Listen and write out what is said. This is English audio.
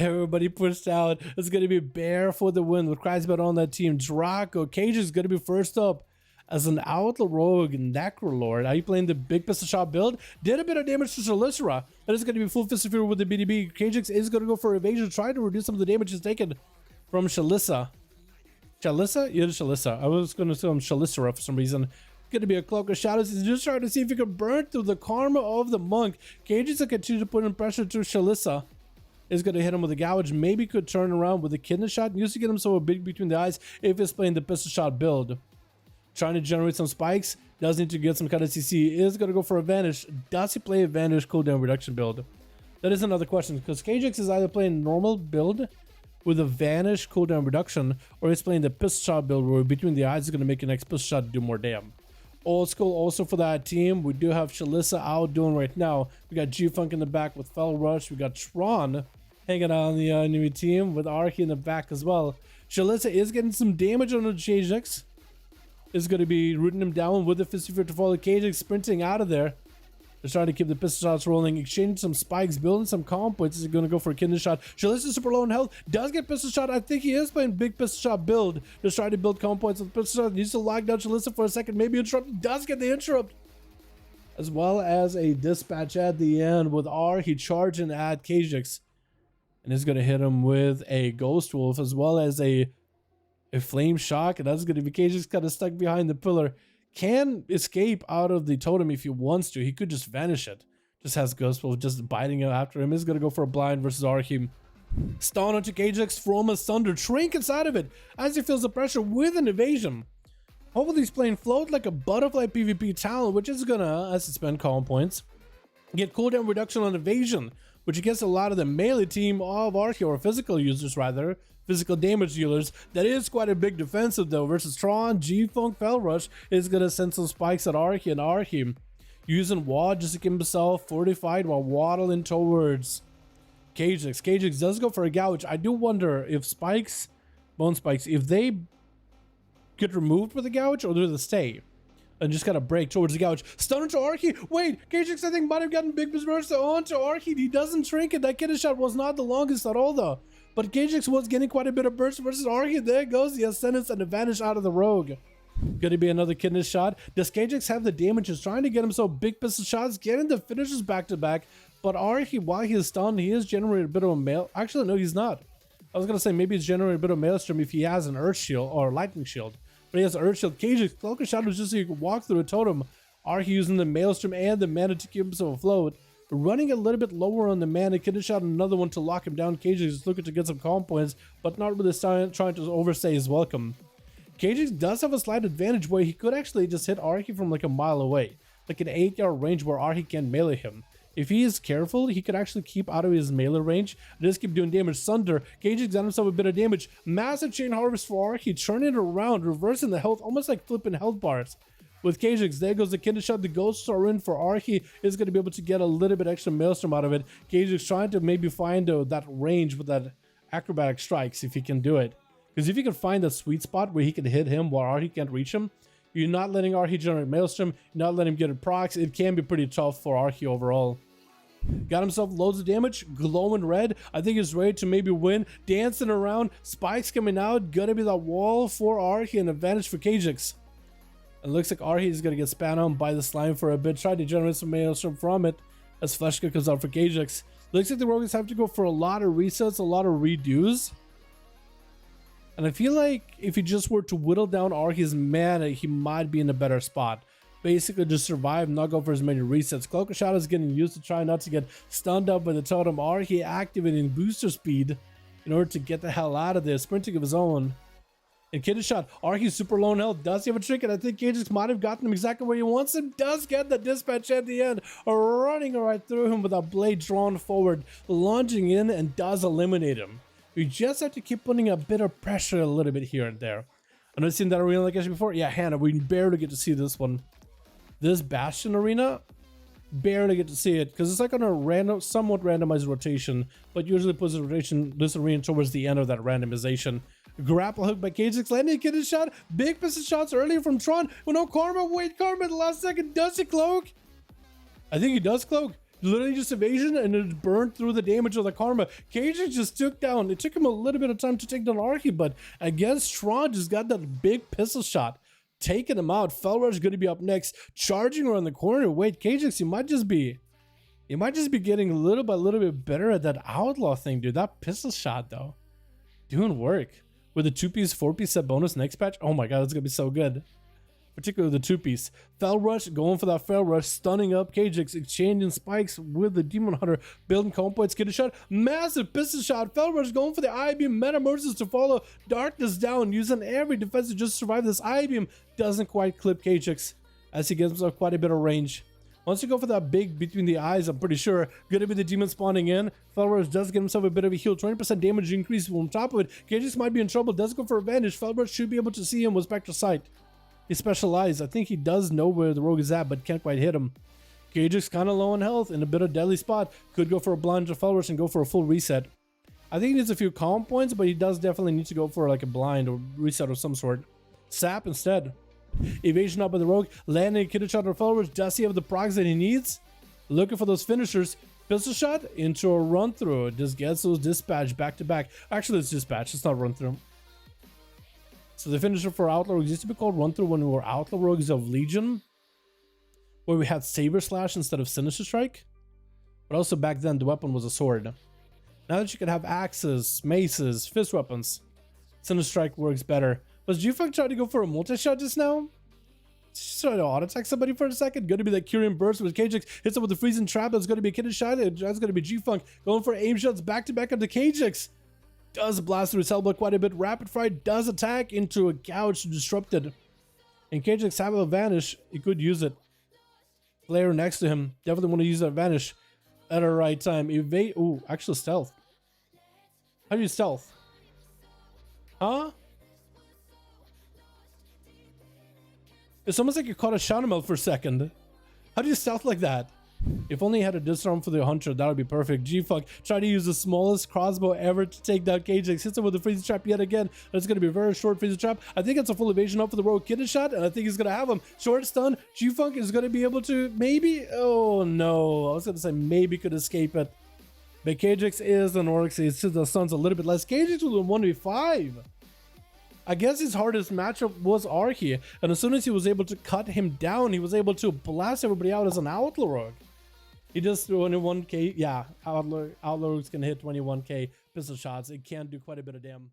Everybody pushed out. It's going to be Bear for the win with Kreisbet on that team. Draco. Cage is going to be first up as an Outlaw Rogue Necrolord. Are you playing the big pistol shot build? Did a bit of damage to Shalicera. That is going to be full fist of fury with the BDB. Kajix is going to go for evasion, try to reduce some of the damage he's taken from Shalissa. Shalissa? Yeah, Shalissa. I was going to say Shalicera for some reason. Going to be a Cloak of Shadows. He's just trying to see if he can burn through the karma of the monk. Kajix will continue to put in pressure to Shalissa. Is going to hit him with a gouge. Maybe could turn around with a kidney shot. Used to get him so big between the eyes if he's playing the pistol shot build. Trying to generate some spikes. Does need to get some kind of CC. Is going to go for a Vanish. Does he play a Vanish cooldown reduction build? That is another question. Because Kajix is either playing normal build with a Vanish cooldown reduction, or he's playing the pistol shot build where between the eyes is going to make the next pistol shot do more damage. Old school also for that team. We do have Shalissa out doing right now. We got G-Funk in the back with Fell Rush. We got Tron hanging out on the enemy team with Archie in the back as well. Shalissa is getting some damage on the Kajix. Is going to be rooting him down with the Fisty Fear to follow. Kajix sprinting out of there. They're trying to keep the pistol shots rolling, exchanging some spikes, building some comp points. Is going to go for a kidney shot. Shalissa super low in health. Does get pistol shot. I think he is playing big pistol shot build. Just trying to build comp points with pistol shot. Needs to lock down Shalissa for a second. Maybe interrupt. Does get the interrupt. As well as a dispatch at the end with R. He charging at Kajix. And is going to hit him with a Ghost Wolf as well as a Flame Shock. And that's going to be Kajix kind of stuck behind the pillar. Can escape out of the totem if he wants to. He could just vanish it. Just has Ghost Wolf just biting after him. Is going to go for a blind versus Archim. Stun onto Kajix from a Thunder. Trinkets out of it as he feels the pressure with an evasion. Hopefully he's playing Float like a butterfly PvP talent, which is going to, as it spend calm points, get cooldown reduction on evasion, which against a lot of the melee team of Archie, or physical users rather, physical damage dealers. That is quite a big defensive though, versus Tron. G-Funk Fell Rush is going to send some spikes at Archie and Archie, using Wad just to keep himself fortified while waddling towards Kajix. Kajix does go for a gouge. I do wonder if spikes, bone spikes, if they get removed with a gouge or do they stay? And just kind of break towards the gouge. Stun into Archie. Wait, Kajix I think might have gotten big burst onto Archie. He doesn't shrink it. That kidney shot was not the longest at all though. But Kajix was getting quite a bit of burst versus Archie. There goes the Ascendance and the Vanish out of the Rogue. Gonna be another kidney shot. Does Kajix have the damage? He's trying to get him so big pistol shots, getting the finishes back to back. But Archie, while he is stunned, he is generating a bit of a mail. Actually, no, he's not. I was gonna say maybe he's generating a bit of Maelstrom if he has an Earth Shield or Lightning Shield. But he has Earth Shield. Kajix, Cloak of Shadows just so you can walk through a totem. Archie using the Maelstrom and the mana to keep himself afloat. Running a little bit lower on the mana. Kidney shot another one to lock him down. Kajix is looking to get some calm points, but not really trying to overstay his welcome. Kajix does have a slight advantage where he could actually just hit Archie from like a mile away. Like an 8-yard range where Archie can melee him. If he is careful, he could actually keep out of his melee range and just keep doing damage. Sunder, Kajix got himself a bit of damage. Massive Chain Harvest for Archie, turning it around, reversing the health, almost like flipping health bars. With Kajix, there goes the kidney shot. The ghosts are in for Archie. Is going to be able to get a little bit extra Maelstrom out of it. Kajix trying to maybe find that range with that acrobatic strikes if he can do it. Because if he can find that sweet spot where he can hit him while Archie can't reach him, you're not letting Archie generate Maelstrom, you're not letting him get a procs. It can be pretty tough for Archie overall. Got himself loads of damage, glowing red. I think he's ready to maybe win. Dancing around, spikes coming out. Gonna be that wall for Archie and advantage for Kajix. It looks like Archie is gonna get spat on by the slime for a bit. Try to generate some Maelstrom from it as Fleshka comes out for Kajix. Looks like the Rogues have to go for a lot of resets, a lot of redos. And I feel like if he just were to whittle down Archie's mana, he might be in a better spot. Basically just survive, not go for as many resets. Cloak of Shadow is getting used to try not to get stunned up by the totem. Archie activating booster speed in order to get the hell out of there. Sprinting of his own. And kidney shot. Archie's super low in health. Does he have a trick? And I think Kajix might have gotten him exactly where he wants him. Does get the dispatch at the end. Running right through him with a blade drawn forward. Lunging in and does eliminate him. You just have to keep putting a bit of pressure a little bit here and there. I know you've seen that arena like I said before. Yeah, Hannah, we barely get to see this one. This Bastion arena, barely get to see it because it's like on a random, somewhat randomized rotation, but usually puts the rotation, this arena towards the end of that randomization. Grapple hook by Kajix, landing a kidney shot. Big pistol shots earlier from Tron. Oh no, Karma, wait, Karma at the last second. Does he cloak? I think he does cloak. Literally just evasion, and it burned through the damage of the Karma. KJ just took down. It took him a little bit of time to take down Archie, but against Tron, just got that big pistol shot, taking him out. Felrush going to be up next, charging around the corner. Wait, KJ, you might just be getting a little by little bit better at that outlaw thing, dude. That pistol shot though, doing work with the 2-piece, 4-piece set bonus next patch. Oh my god, that's gonna be so good. Particularly the 2-piece. Felrush going for that Felrush, stunning up Kajix, exchanging spikes with the Demon Hunter, building combo points, get a shot, massive pistol shot. Felrush going for the I-beam, Metamorphosis to follow, darkness down, using every defense to just survive this I-beam. Doesn't quite clip Kajix as he gets himself quite a bit of range. Once you go for that big between the eyes, I'm pretty sure gonna be the demon spawning in. Felrush does get himself a bit of a heal, 20% damage increase on top of it. Kajix might be in trouble, does go for advantage. Felrush should be able to see him with Spectral Sight. He specialized. I think he does know where the rogue is at, but can't quite hit him. Kajix kind of low on health, in a bit of deadly spot. Could go for a blind to Felrush and go for a full reset. I think he needs a few calm points, but he does definitely need to go for like a blind or reset of some sort. Sap instead. Evasion up by the rogue, landing a kidder shot on Felrush. Does he have the procs that he needs? Looking for those finishers. Pistol shot into a run through. Just gets those dispatch back to back. Actually, it's dispatch, it's not run through. So the finisher for Outlaw Rogues used to be called Run Through when we were Outlaw Rogues of Legion, where we had Saber Slash instead of Sinister Strike. But also back then the weapon was a sword. Now that you can have axes, maces, fist weapons, Sinister Strike works better. Was G-Funk trying to go for a multi-shot just now? Just trying to auto-attack somebody for a second. Going to be that Curian Burst with Kajix. Hits him with the freezing trap. That's going to be a kidder shot. That's going to be G-Funk going for aim shots back-to-back onto Kajix. Does blast through his elbow quite a bit. Rapid Fire does attack into a gouge disrupted. And Kajix have a vanish. He could use it. Player next to him definitely want to use that vanish at the right time. Evade. Ooh, actual stealth. How do you stealth? Huh? It's almost like you caught a shadow melt for a second. How do you stealth like that? If only he had a disarm for the hunter, that would be perfect. G-Funk try to use the smallest crossbow ever to take down Kajix. Hits him with the freezing trap yet again. That's going to be a very short freezing trap. I think it's a full evasion up for the rogue kidder shot, and I think he's going to have him. Short stun. G-Funk is going to be able to maybe. Oh no, I was going to say maybe could escape it. But Kajix is an orc, so the stun's a little bit less. Kajix with a 1v5. I guess his hardest matchup was Archie, and as soon as he was able to cut him down, he was able to blast everybody out as an outlaw rogue. He does 21k. Yeah, outlaws can hit 21k pistol shots. It can do quite a bit of damage.